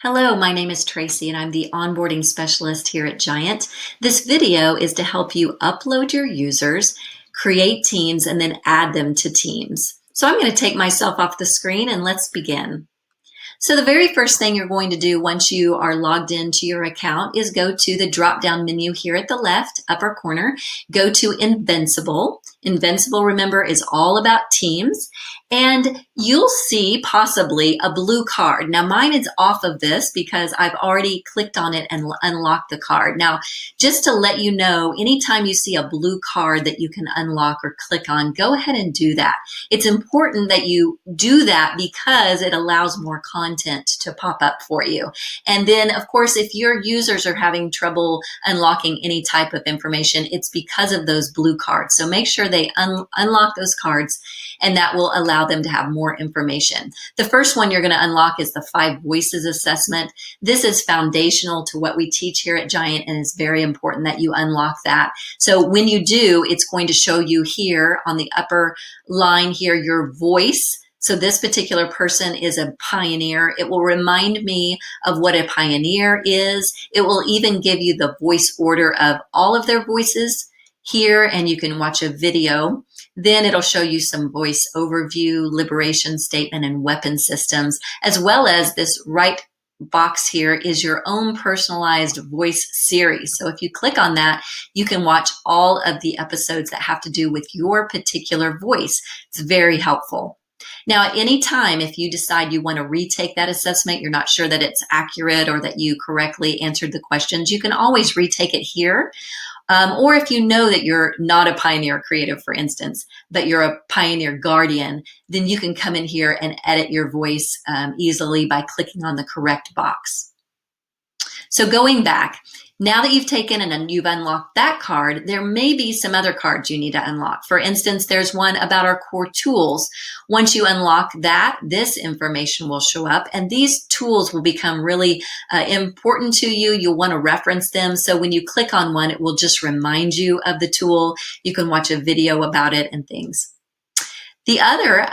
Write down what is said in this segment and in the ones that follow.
Hello, my name is Tracy and I'm the onboarding specialist here at Giant. This video is to help you upload your users, create teams, and then add them to teams. So I'm going to take myself off the screen and let's begin. So the very first thing you're going to do once you are logged into your account is go to the drop-down menu here at the left upper corner. Go to Invincible. Invincible, remember, is all about teams. And you'll see possibly a blue card. Now mine is off of this because I've already clicked on it and unlocked the card. Now, just to let you know, anytime you see a blue card that you can unlock or click on, go ahead and do that. It's important that you do that because it allows more content to pop up for you. And then, of course, if your users are having trouble unlocking any type of information, it's because of those blue cards. So make sure they unlock those cards, and that will allow them to have more information. The first one you're going to unlock is the 5 Voices assessment. This is foundational to what we teach here at Giant, and it's very important that you unlock that. So when you do, it's going to show you here on the upper line here, your voice. So this particular person is a pioneer. It will remind me of what a pioneer is. It will even give you the voice order of all of their voices here, and you can watch a video. Then it'll show you some voice overview, liberation statement, and weapon systems, as well as this right box here is your own personalized voice series. So if you click on that, you can watch all of the episodes that have to do with your particular voice. It's very helpful. Now, at any time, if you decide you want to retake that assessment, you're not sure that it's accurate or that you correctly answered the questions, you can always retake it here. Or if you know that you're not a pioneer creative, for instance, but you're a pioneer guardian, then you can come in here and edit your voice easily by clicking on the correct box. So going back, now that you've taken and you've unlocked that card, there may be some other cards you need to unlock. For instance, there's one about our core tools. Once you unlock that, this information will show up, and these tools will become really important to you. You'll want to reference them. So when you click on one, it will just remind you of the tool. You can watch a video about it and things. The other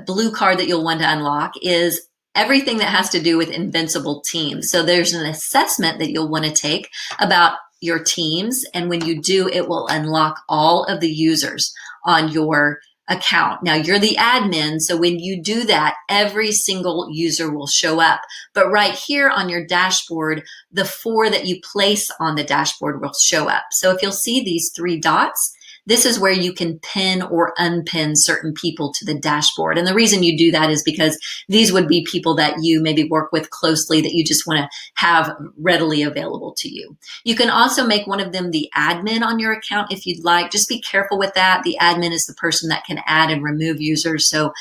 blue card that you'll want to unlock is everything that has to do with invincible teams. So there's an assessment that you'll want to take about your teams. And when you do, it will unlock all of the users on your account. Now you're the admin. So when you do that, every single user will show up. But right here on your dashboard, the 4 that you place on the dashboard will show up. So if you'll see these 3 dots, this is where you can pin or unpin certain people to the dashboard. And the reason you do that is because these would be people that you maybe work with closely that you just want to have readily available to you. You can also make one of them the admin on your account if you'd like. Just be careful with that. The admin is the person that can add and remove users, so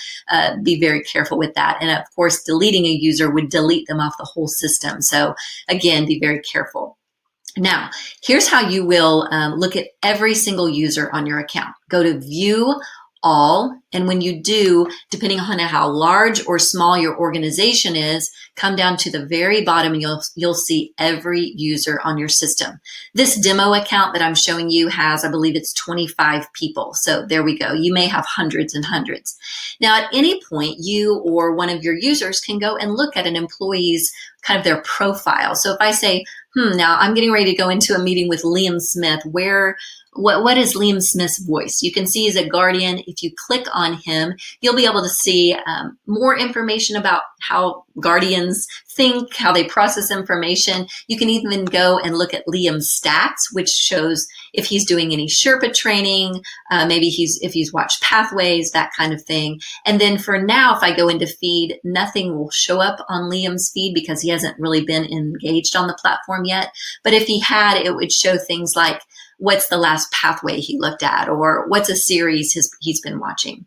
be very careful with that. And of course, deleting a user would delete them off the whole system. So again, be very careful. Now, here's how you will look at every single user on your account. Go to View All, and when you do, depending on how large or small your organization is, come down to the very bottom and you'll see every user on your system. This demo account that I'm showing you has, I believe it's 25 people. So there we go. You may have hundreds and hundreds. Now, at any point, you or one of your users can go and look at an employee's kind of their profile. So if I say, now I'm getting ready to go into a meeting with Liam Smith, what is Liam Smith's voice? You can see he's a guardian. If you click on him, you'll be able to see more information about how guardians think, how they process information. You can even go and look at Liam's stats, which shows if he's doing any Sherpa training, maybe if he's watched Pathways, that kind of thing. And then for now, if I go into feed, nothing will show up on Liam's feed because he hasn't really been engaged on the platform yet. But if he had, it would show things like what's the last pathway he looked at, or what's a series he's been watching.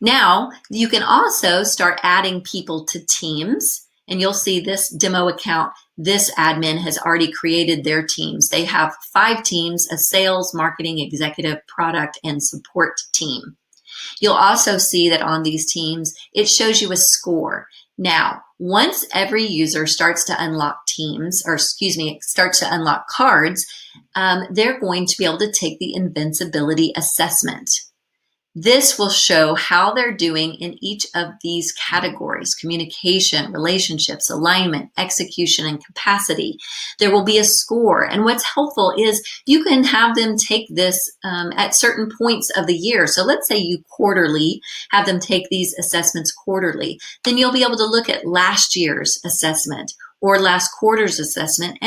Now, you can also start adding people to teams, and you'll see this demo account, this admin has already created their teams. They have 5 teams, a sales, marketing, executive, product, and support team. You'll also see that on these teams, it shows you a score. Now, once every user starts to unlock starts to unlock cards, they're going to be able to take the invincibility assessment. This will show how they're doing in each of these categories: communication, relationships, alignment, execution, and capacity. There will be a score. And what's helpful is you can have them take this at certain points of the year. So let's say you quarterly have them take these assessments quarterly. Then you'll be able to look at last year's assessment or last quarter's assessment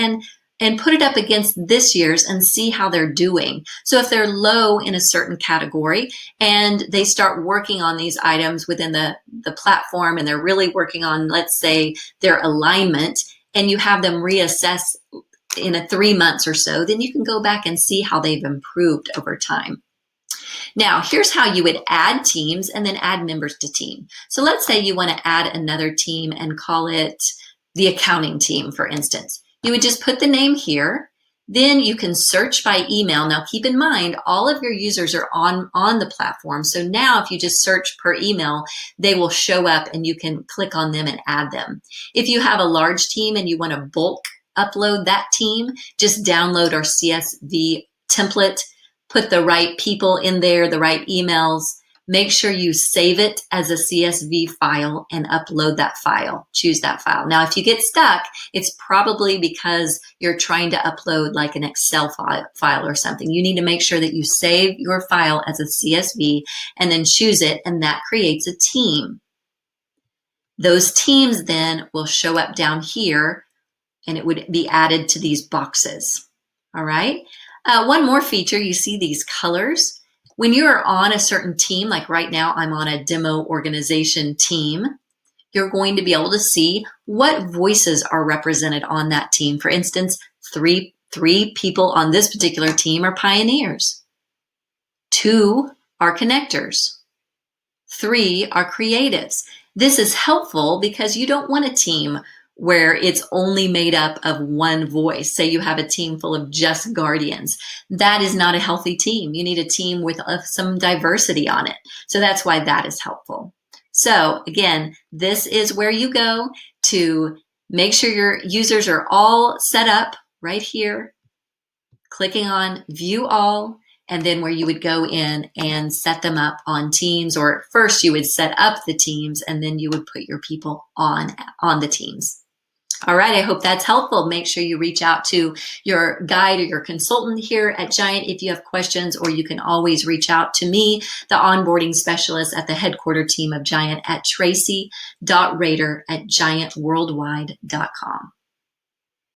and put it up against this year's and see how they're doing. So if they're low in a certain category and they start working on these items within the platform and they're really working on, let's say, their alignment, and you have them reassess in a 3 months or so, then you can go back and see how they've improved over time. Now, here's how you would add teams and then add members to team. So let's say you want to add another team and call it the accounting team, for instance. You would just put the name here. Then you can search by email. Now, keep in mind, all of your users are on the platform. So now if you just search per email, they will show up and you can click on them and add them. If you have a large team and you want to bulk upload that team, just download our CSV template, put the right people in there, the right emails. Make sure you save it as a CSV file and upload that file. Choose that file. Now, if you get stuck, it's probably because you're trying to upload like an Excel file or something. You need to make sure that you save your file as a CSV and then choose it, and that creates a team. Those teams then will show up down here, and it would be added to these boxes. All right. One more feature, you see these colors. When you're on a certain team, like right now, I'm on a demo organization team, you're going to be able to see what voices are represented on that team. For instance, three people on this particular team are pioneers. 2 are connectors. 3 are creatives. This is helpful because you don't want a team where it's only made up of one voice. Say you have a team full of just guardians. That is not a healthy team. You need a team with some diversity on it. So that's why that is helpful. So again, this is where you go to make sure your users are all set up right here, clicking on View All, and then where you would go in and set them up on teams, or first you would set up the teams and then you would put your people on the teams. All right, I hope that's helpful. Make sure you reach out to your guide or your consultant here at Giant if you have questions, or you can always reach out to me, the onboarding specialist at the headquarter team of Giant, at tracy.rader@giantworldwide.com.